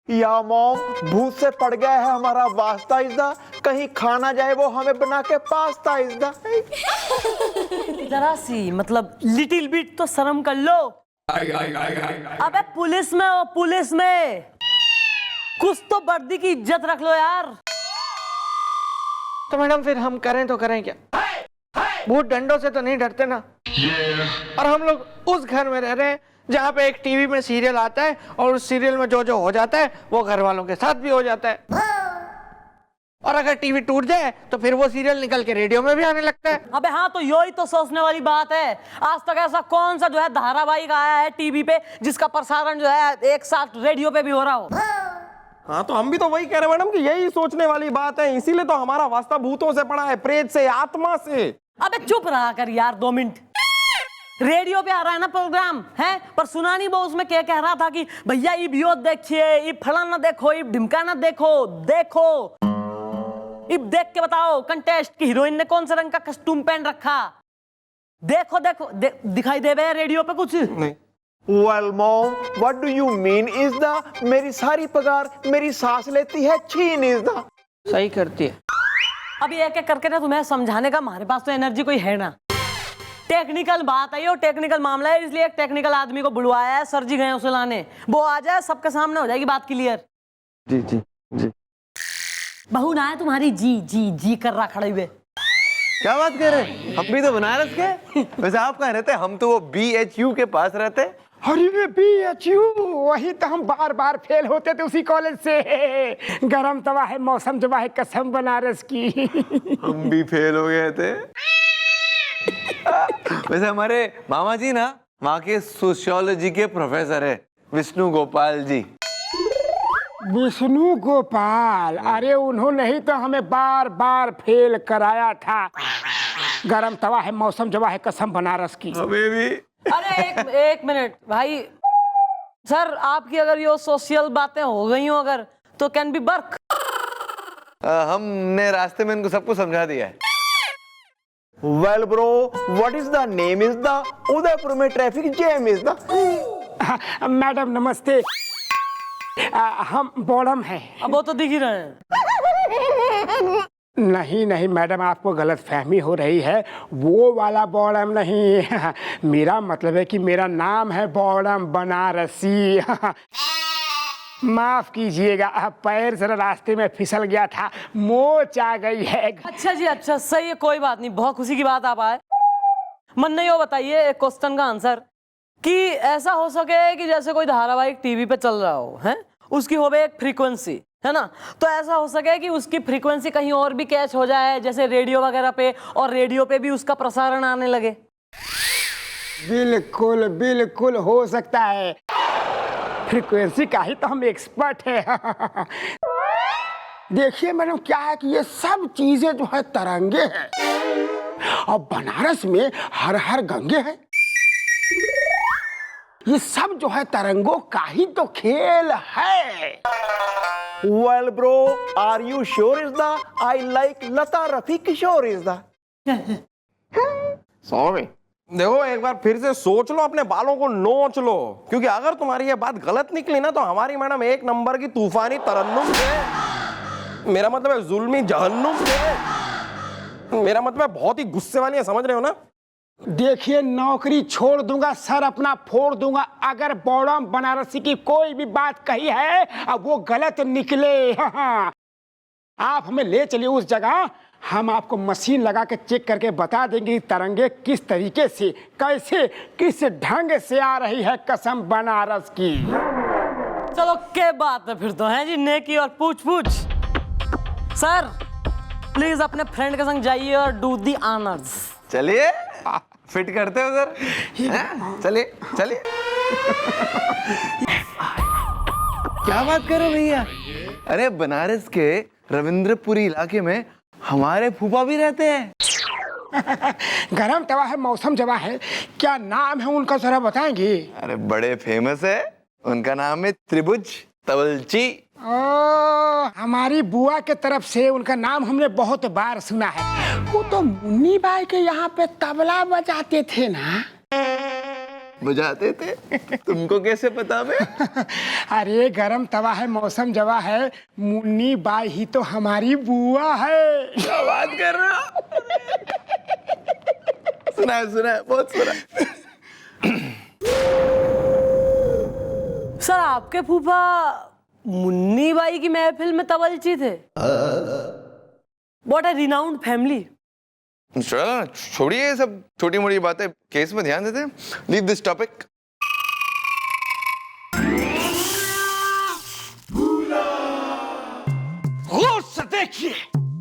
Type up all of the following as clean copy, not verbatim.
या मॉम, भूत से पड़ गया है हमारा वास्ता इज़दा, कहीं खाना जाए वो हमें बना के पास्ता इज़दा। जरा सी मतलब लिटिल बिट तो शर्म कर लो। अबे पुलिस में हो, पुलिस में कुछ तो वर्दी की इज्जत रख लो यार। तो मैडम फिर हम करें तो करें क्या? भूत डंडों से तो नहीं डरते ना। और हम लोग उस घर में रह रहे हैं जहाँ पे एक टीवी में सीरियल आता है और उस सीरियल में जो जो हो जाता है वो घर वालों के साथ भी हो जाता है। और अगर टीवी टूट जाए तो फिर वो सीरियल निकल के रेडियो में भी आने लगता है। अबे हाँ, तो यही तो सोचने वाली बात है। आज तक ऐसा कौन सा जो है धारावाहिक आया है टीवी पे जिसका प्रसारण जो है एक साथ रेडियो पे भी हो रहा हो? हाँ, तो हम भी तो वही कह रहे हैं मैडम कि यही सोचने वाली बात है, इसीलिए तो हमारा वास्ता भूतों से पड़ा है, प्रेत से, आत्मा से। अबे चुप रहा कर यार 2 मिनट। रेडियो पे आ रहा है ना प्रोग्राम है, पर सुना नहीं वो उसमें क्या कह रहा था कि भैया ये वीडियो देखिए, ये फलाना देखो, ये ढिमकाना देखो, देखो इब देख के बताओ कंटेस्ट की हीरोइन ने कौन से रंग का कस्टूम पहन रखा। देखो देखो दिखाई दे रहा है रेडियो पे कुछ नहीं। Well mom, what do you mean इज़दा? मेरी सारी पगार मेरी सास लेती है छीन इज़दा। सही करती है। अभी एक एक करके ना तुम्हें समझाने का हमारे पास तो एनर्जी कोई है ना। टेक्निकल बात है, ये टेक्निकल मामला है, इसलिए एक टेक्निकल आदमी को बुलवाया है, सर जी गए उसे लाने। वो आ जाए सबके सामने हो जाएगी बात क्लियर। जी जी जी। बहू ना है तुम्हारी जी जी जी कर रहा खड़े हुए। क्या बात कर रहे हैं? हम भी तो बनारस के। वैसे आप कहाँ रहते हैं? हम तो वो BHU के पास रहते हैं। अरे BHU, वही तो हम बार बार फेल होते थे उसी कॉलेज से। गरम तवा है, मौसम जवा है, कसम बनारस की। हम भी फेल हो गए थे। वैसे हमारे मामा जी ना वहाँ के सोशियोलॉजी के प्रोफेसर है, विष्णु गोपाल जी। विष्णु गोपाल, अरे उन्होंने ही तो हमें बार बार फेल कराया था। गरम तवा है, मौसम जवा है, कसम बनारस की। हमें भी। अरे एक मिनट भाई, सर आपकी अगर ये सोशल बातें हो गई हो अगर, तो कैन बी वर्क। हमने रास्ते में इनको सबको समझा दिया है। Well bro, what is the name इज़दा? Udaipur में ट्रैफिक जैम इज़दा। मैडम नमस्ते, हम बॉडम हैं। अब वो तो दिख ही रहे हैं। नहीं नहीं मैडम, आपको गलत फहमी हो रही है, वो वाला बॉडम नहीं। मेरा मतलब है कि मेरा नाम है बॉडम बनारसी। माफ कीजिएगा, पैर जरा रास्ते में फिसल गया था, मोच आ गई है। अच्छा जी, अच्छा सही है, कोई बात नहीं, बहुत खुशी की बात आप आए। मन नहीं हो बताइए एक क्वेश्चन का आंसर कि ऐसा हो सके कि जैसे कोई धारावाहिक टीवी पे चल रहा हो है, उसकी हो एक फ्रीक्वेंसी है ना, तो ऐसा हो सके कि उसकी फ्रीक्वेंसी कहीं और भी कैच हो जाए, जैसे रेडियो वगैरह पे, और रेडियो पे भी उसका प्रसारण आने लगे। बिल्कुल बिल्कुल हो सकता है, फ्रीक्वेंसी का ही तो हम एक्सपर्ट हैं। देखिए मैडम, क्या है कि ये सब चीजें जो है तरंगे हैं, और बनारस में हर हर गंगे हैं। ये सब जो है तरंगों का ही तो खेल है। Well bro, are you sure is there? I like Lata Rafi Kishore is there. Sorry. देखो एक बार फिर से सोच लो, अपने बालों को नोच लो, क्योंकि अगर तुम्हारी ये बात गलत निकली ना तो हमारी मैडम एक नंबर की तूफानी तरन्नुम है। मेरा मतलब है जुल्मी जहन्नुम है। मेरा मतलब है बहुत ही गुस्से वाली है, समझ रहे हो ना? देखिए नौकरी छोड़ दूंगा, सर अपना फोड़ दूंगा, अगर बॉडम बनारसी की कोई भी बात कही है अब वो गलत निकले। आप हमें ले चलिए उस जगह, हम आपको मशीन लगा के चेक करके बता देंगे तरंगे किस तरीके से, कैसे, किस ढंग से आ रही है, कसम बनारस की। चलो क्या बात है फिर तो है जी, नेकी और पूछ पूछ। सर प्लीज अपने फ्रेंड के संग जाइए और डू दी ऑनर्स। चलिए फिट करते हो उधर, चलिए चलिए। क्या बात कर रहे हो भैया? अरे बनारस के रविंद्रपुरी इलाके में हमारे फूफा भी रहते हैं। गरम तवा है, मौसम जवा है, क्या नाम है उनका जरा बताएंगे? अरे बड़े फेमस है, उनका नाम है त्रिभुज तवलची। हमारी बुआ के तरफ से उनका नाम हमने बहुत बार सुना है। वो तो मुन्नी बाई के यहाँ पे तबला बजाते थे ना। बजाते थे। तुमको कैसे पता बे? अरे गरम तवा है मौसम जवा है, मुन्नी बाई ही तो हमारी बुआ है। क्या बात कर रहे हो? सुना है बहुत सुना है। सर आपके फूफा मुन्नी बाई की महफिल में तवलची थे। What a renowned family. छोड़िए ये सब छोटी मोटी बातें, केस में ध्यान देते हैं। Leave this topic.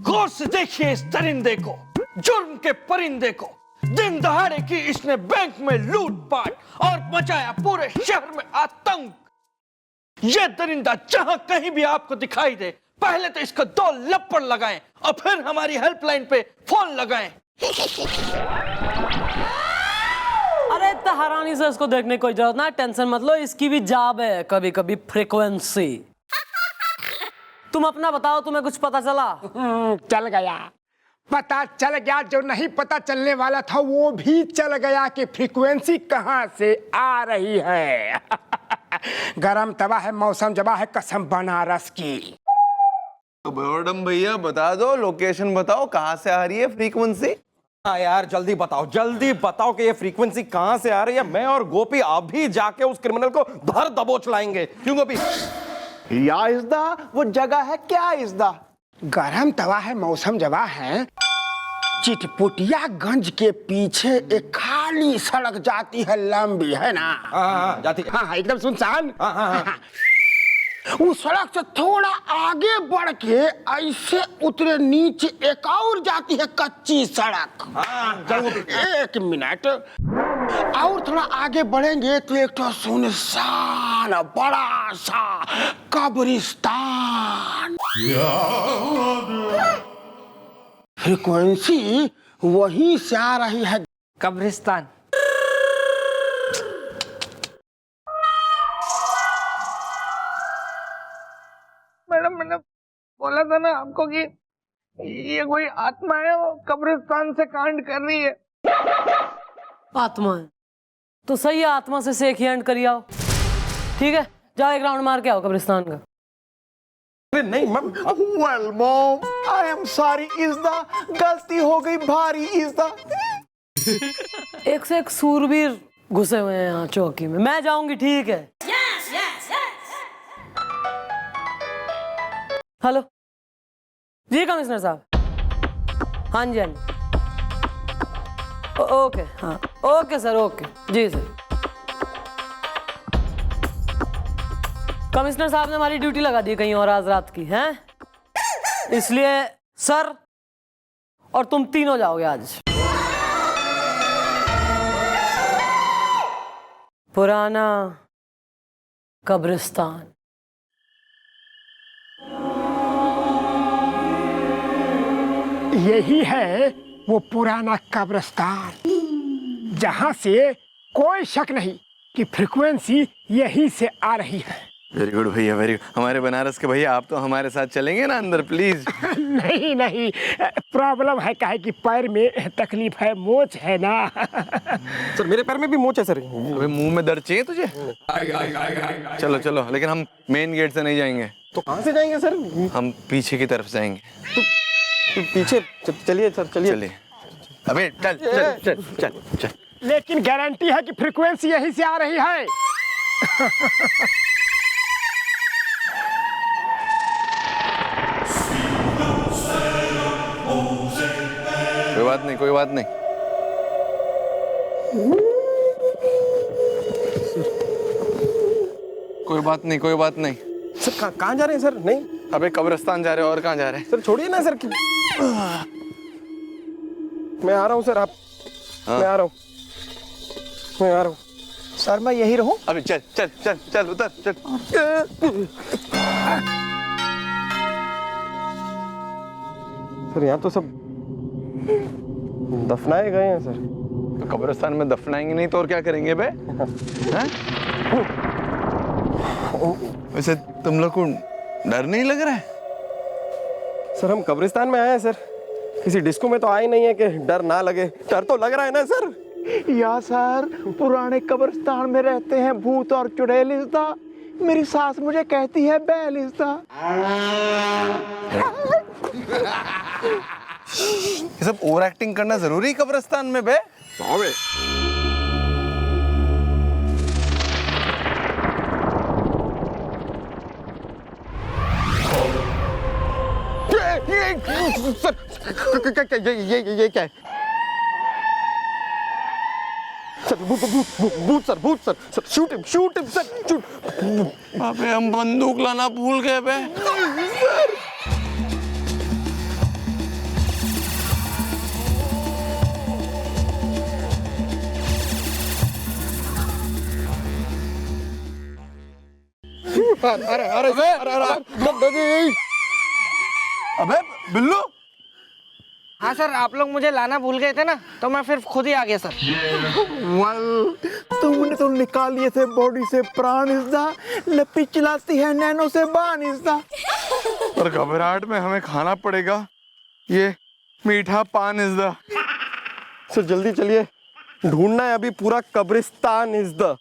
गौर से देखिए इस दरिंदे को, जुर्म के परिंदे को। दिन दहाड़े की इसने बैंक में लूटपाट और मचाया पूरे शहर में आतंक। यह दरिंदा जहां कहीं भी आपको दिखाई दे, पहले तो इसको 2 लपड़ लगाएं और फिर हमारी हेल्पलाइन पे फोन लगाएं। अरे इतना हैरानी से इसको देखने की कोई जरूरत ना, टेंशन मत लो, इसकी भी जाब है कभी कभी फ्रीक्वेंसी। तुम अपना बताओ, तुम्हें कुछ पता चला? चल गया, पता चल गया। जो नहीं पता चलने वाला था वो भी चल गया कि फ्रीक्वेंसी कहां से आ रही है। गरम तवा है मौसम जवा है, कसम बनारस की। तो मैडम भैया बता दो, लोकेशन बताओ, कहाँ से आ रही है फ्रीक्वेंसी? हाँ यार जल्दी बताओ कि ये फ्रीक्वेंसी कहाँ से आ रही है। मैं और गोपी अभी जाके उस क्रिमिनल को धर दबोच लाएंगे। क्यों गोपी? या इज द वो जगह है, क्या इज द? गरम तवा है मौसम जवा है, चिटपुटियागंज के पीछे एक खाली सड़क जाती है, लंबी है ना? हाँ जाती है। हाँ एकदम सुनसान। हाँ। उस सड़क से थोड़ा आगे बढ़ के ऐसे उतरे नीचे एक और जाती है कच्ची सड़क। एक मिनट और थोड़ा आगे बढ़ेंगे तो एक तो सुनसान बड़ा सा कब्रिस्तान। फ्रीक्वेंसी वहीं से आ रही है। कब्रिस्तान। मैडम मैंने बोला था ना आपको कि ये कोई आत्मा है, वो कब्रिस्तान से कांड कर रही है। आत्मा है तो सही है, आत्मा से शेक हैंड करिए आओ। ठीक है, जाओ एक राउंड मार के आओ कब्रिस्तान का। नहीं ma'am. Well mom, I am sorry is the, गलती हो गई भारी इज द। एक से एक सूरवीर घुसे हुए हैं यहाँ चौकी में। मैं जाऊंगी, ठीक है? हेलो जी कमिश्नर साहब। हाँ जी हाँ जी, ओके, हाँ ओके सर, ओके जी सर। कमिश्नर साहब ने हमारी ड्यूटी लगा दी कहीं और आज रात की, हैं? इसलिए सर और तुम तीनों जाओगे आज। पुराना कब्रिस्तान। यही है वो पुराना कब्रिस्तान जहां से कोई शक नहीं कि फ्रीक्वेंसी यहीं से आ रही है। वेरी गुड भैया, वेरी गुड। हमारे बनारस के भैया, आप तो हमारे साथ चलेंगे ना अंदर प्लीज? नहीं नहीं, प्रॉब्लम है काहे कि पैर में तकलीफ है, मोच है ना। सर मेरे पैर में भी मोच है सर। अबे मुंह में दर्द चाहिए तुझे? चलो चलो, लेकिन हम मेन गेट से नहीं जाएंगे। तो कहाँ से जाएंगे सर? हम पीछे की तरफ जाएंगे। तो पीछे चलिए सर, चलिए। अबे चल चल चल चल चल। लेकिन गारंटी है कि फ्रीक्वेंसी यहीं से आ रही है। कोई बात नहीं, कोई बात नहीं। कोई बात नहीं, कोई बात नहीं। सर कहाँ जा रहे हैं सर? नहीं अबे कब्रिस्तान जा रहे हो, और कहाँ जा रहे हैं? सर छोड़िए ना सर। मैं आ रहा हूँ सर, आप। मैं आ रहा हूँ सर मैं यही रहूं? अबे चल चल चल चल, उतर चल। सर यहाँ तो सब दफनाए गए हैं सर। तो कब्रिस्तान में दफनाएंगे नहीं तो और क्या करेंगे बे? हैं? वैसे तुम लोग को डर नहीं लग रहा है? सर हम कब्रिस्तान में आए हैं सर, किसी डिस्को में तो आए नहीं है कि डर ना लगे। डर तो लग रहा है ना सर। या सर, पुराने कब्रिस्तान में रहते हैं भूत और चुड़ैल इज़दा। मेरी सास मुझे कहती है बैल इज़दा। ये सब ओवर एक्टिंग करना जरूरी कब्रिस्तान में बे? ये क्या है सर? भूत sir, shoot him sir, shoot. अबे हम बंदूक लाना भूल गए बे। अबे बिल्लू, हाँ सर, आप लोग मुझे लाना भूल गए थे ना, तो मैं फिर खुद ही आ गया सर। तुमने तो निकाल लिए थे बॉडी से प्राण इज़दा, लपी चलाती है नैनो से बान इज़दा। पर घबराहट में हमें खाना पड़ेगा ये मीठा पान इज़दा। सर जल्दी चलिए, ढूंढना है अभी पूरा कब्रिस्तान इज़दा।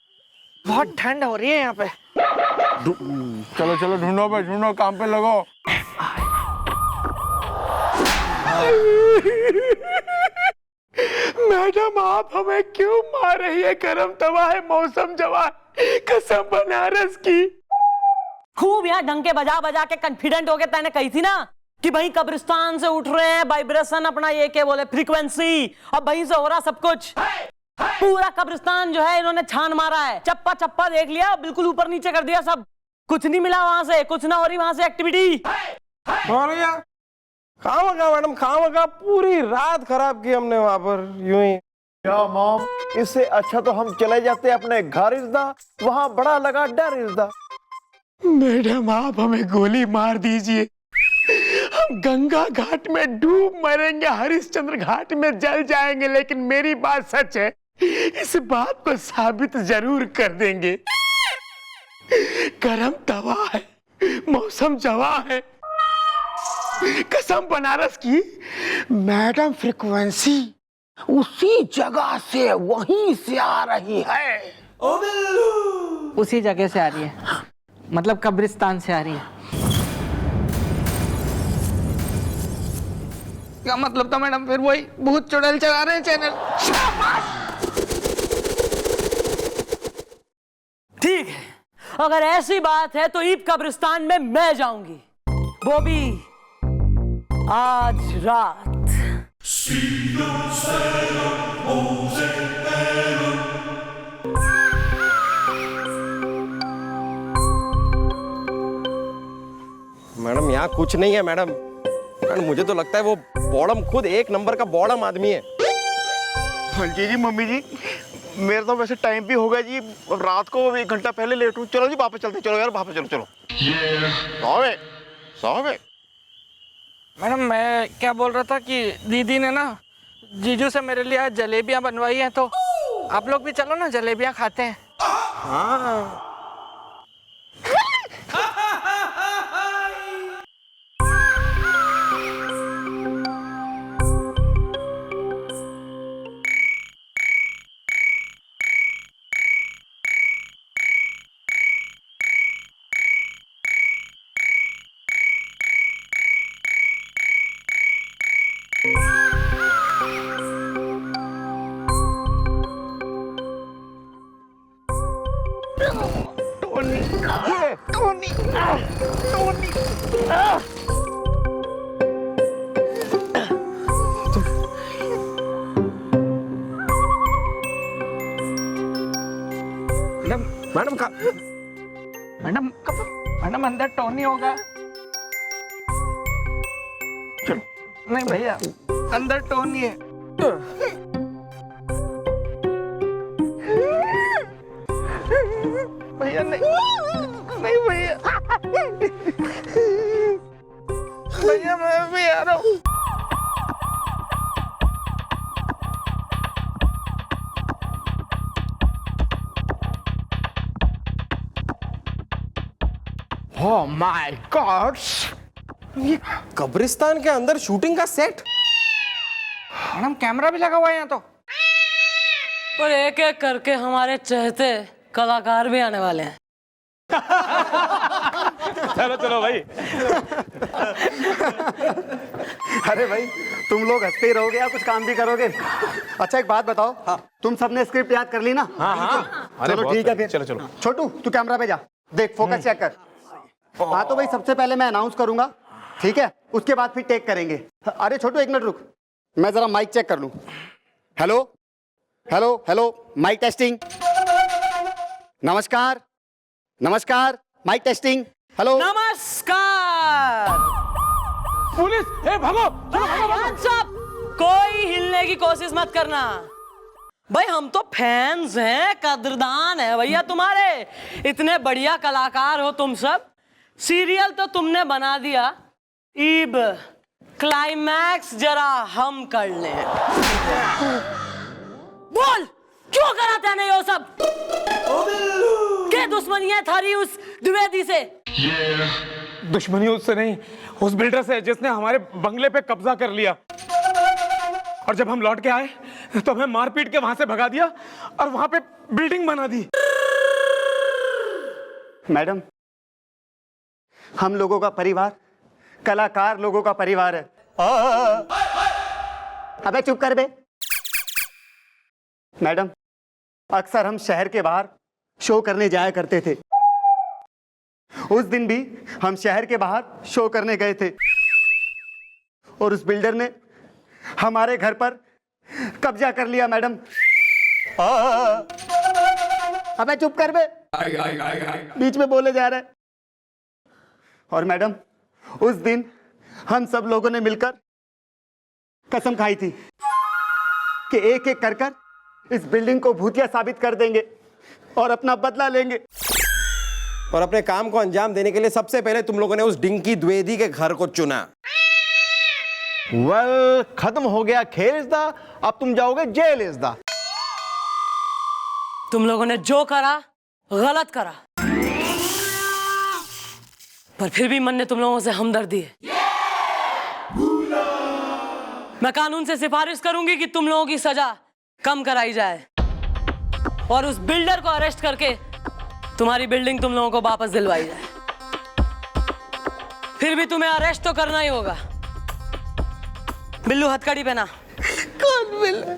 बहुत ठंड हो रही है यहाँ पे। चलो चलो ढूंढो बे, ढूंढो, काम पे लगो। मैडम, आप हमें क्यों मार रही है? गरम तवा है, मौसम जवा है, कसम बनारस की। खूब यहाँ डंके बजा बजा के कॉन्फिडेंट हो के तैने कही थी ना कि भाई कब्रिस्तान से उठ रहे हैं, वाइब्रेशन अपना ये क्या बोले फ्रीक्वेंसी, अब वहीं से हो रहा सब कुछ। पूरा कब्रिस्तान जो है इन्होंने छान मारा है, चप्पा चप्पा देख लिया, बिल्कुल ऊपर नीचे कर दिया सब, कुछ नहीं मिला वहां से, कुछ ना हो रही वहां से एक्टिविटी। खामखा मैडम, खामखा पूरी रात खराब की हमने वहां पर यूं ही। या मॉम, इससे अच्छा तो हम चले जाते अपने घर इज़दा, वहां बड़ा लगा डर इज़दा। मैडम, आप हमें गोली मार दीजिए, हम गंगा घाट में डूब मरेंगे, हरिश्चंद्र घाट में जल जाएंगे, लेकिन मेरी बात सच है, इस बात को साबित जरूर कर देंगे। गरम तवा है, मौसम जवा है, कसम बनारस की। मैडम, फ्रीक्वेंसी उसी जगह से, वहीं से आ रही है। उसी जगह से आ रही है, मतलब कब्रिस्तान से आ रही है। क्या मतलब था मैडम? फिर वही भूत चुड़ैल चला रहे हैं चैनल। ठीक है, अगर ऐसी बात है तो ईद कब्रिस्तान में मैं जाऊंगी, वो भी आज रात। मैडम यहाँ कुछ नहीं है मैडम, मुझे तो लगता है वो बॉडम खुद एक नंबर का बॉडम आदमी है। हाँ जी मम्मी जी, मेरा तो वैसे टाइम भी हो गया जी, रात को 1 घंटा पहले लेट हूँ। चलो जी वापस चलते, चलो यार वापस चलो। चलो साहब मैडम, मैं क्या बोल रहा था कि दीदी ने ना जीजू से मेरे लिए आज जलेबियां बनवाई हैं, तो आप लोग भी चलो ना, जलेबियां खाते हैं। हाँ मैडम का मैडम अंदर टोनी होगा। नहीं भैया, अंदर टोनी है। भैया नहीं भैया, भैया मैं भी आ रहा हूँ। ओह माय गॉड, ये कब्रिस्तान के अंदर शूटिंग का सेट। मैडम कैमरा भी लगा हुआ है यहाँ तो। और एक एक करके हमारे चहेते कलाकार भी आने वाले हैं। चलो चलो भाई। अरे भाई तुम लोग हंसते ही रहोगे या कुछ काम भी करोगे? अच्छा एक बात बताओ, तुम सबने स्क्रिप्ट याद कर ली ना? हाँ। चलो ठीक है फिर। चलो चलो। छोटू तू कैमरा पे जा, देख फोकस चेक कर। हाँ तो भाई सबसे पहले मैं अनाउंस करूंगा, ठीक है? उसके बाद फिर टेक करेंगे। अरे छोटू एक मिनट रुक, मैं जरा माइक चेक कर लूं। Hello hello hello, mic testing. नमस्कार नमस्कार, माइक टेस्टिंग। हेलो नमस्कार। पुलिस, ए भागो। Hands up! कोई हिलने की कोशिश मत करना भाई, हम तो फैंस हैं, कदरदान है भैया तुम्हारे। इतने बढ़िया कलाकार हो तुम सब, सीरियल तो तुमने बना दिया, इब क्लाइमैक्स जरा हम कर लें। बोल क्यों कराते हैं ये सब? क्या दुश्मनी है थारी उस द्विवेदी से? दुश्मनी उससे नहीं, उस बिल्डर से जिसने हमारे बंगले पे कब्जा कर लिया। और जब हम लौट के आए तो हमें मार पीट के वहां से भगा दिया और वहां पे बिल्डिंग बना दी। मैडम, हम लोगों का परिवार कलाकार लोगों का परिवार है। अबे चुप कर बे। मैडम, अक्सर हम शहर के बाहर शो करने जाया करते थे। उस दिन भी हम शहर के बाहर शो करने गए थे और उस बिल्डर ने हमारे घर पर कब्जा कर लिया। मैडम, अबे चुप कर बे, बीच में बोले जा रहा है। और मैडम, उस दिन हम सब लोगों ने मिलकर कसम खाई थी कि एक एक कर कर इस बिल्डिंग को भूतिया साबित कर देंगे और अपना बदला लेंगे। और अपने काम को अंजाम देने के लिए सबसे पहले तुम लोगों ने उस डिंकी द्विवेदी के घर को चुना। वेल, खत्म हो गया खेल इस दा, अब तुम जाओगे जेल इस दा। तुम लोगों ने जो करा गलत करा, पर फिर भी मन ने तुम लोगों से हमदर्दी है। मैं कानून से सिफारिश करूंगी कि तुम लोगों की सजा कम कराई जाए और उस बिल्डर को अरेस्ट करके तुम्हारी बिल्डिंग तुम लोगों को वापस दिलवाई जाए। फिर भी तुम्हें अरेस्ट तो करना ही होगा। बिल्लू हथकड़ी पहना। कौन बिल्लू?